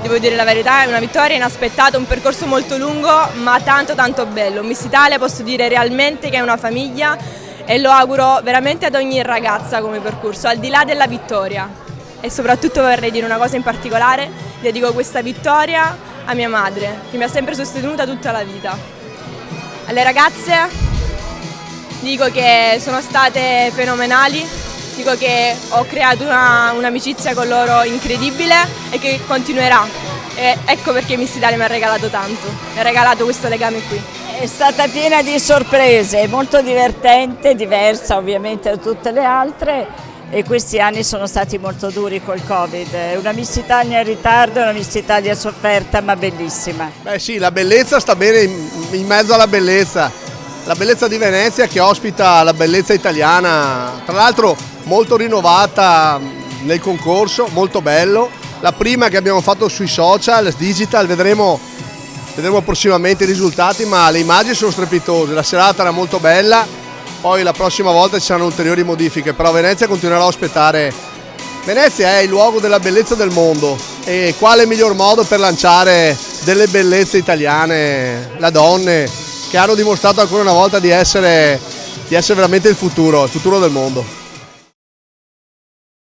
devo dire la verità, è una vittoria inaspettata, un percorso molto lungo ma tanto tanto bello. Miss Italia posso dire realmente che è una famiglia e lo auguro veramente ad ogni ragazza come percorso, al di là della vittoria. E soprattutto vorrei dire una cosa in particolare, dedico questa vittoria a mia madre che mi ha sempre sostenuta tutta la vita. Alle ragazze dico che sono state fenomenali, dico che ho creato un'amicizia con loro incredibile e che continuerà. E ecco perché Miss Italia mi ha regalato tanto, mi ha regalato questo legame qui. È stata piena di sorprese, molto divertente, diversa ovviamente da tutte le altre, e questi anni sono stati molto duri col Covid. È una Miss Italia in ritardo, una Miss Italia sofferta ma bellissima. Beh sì, la bellezza sta bene in mezzo alla bellezza. La bellezza di Venezia che ospita la bellezza italiana, tra l'altro molto rinnovata nel concorso, molto bello. La prima che abbiamo fatto sui social, digital, vedremo prossimamente i risultati, ma le immagini sono strepitose, la serata era molto bella, poi la prossima volta ci saranno ulteriori modifiche, però Venezia continuerà a ospitare. Venezia è il luogo della bellezza del mondo e quale miglior modo per lanciare delle bellezze italiane, le donne, che hanno dimostrato ancora una volta di essere veramente il futuro del mondo.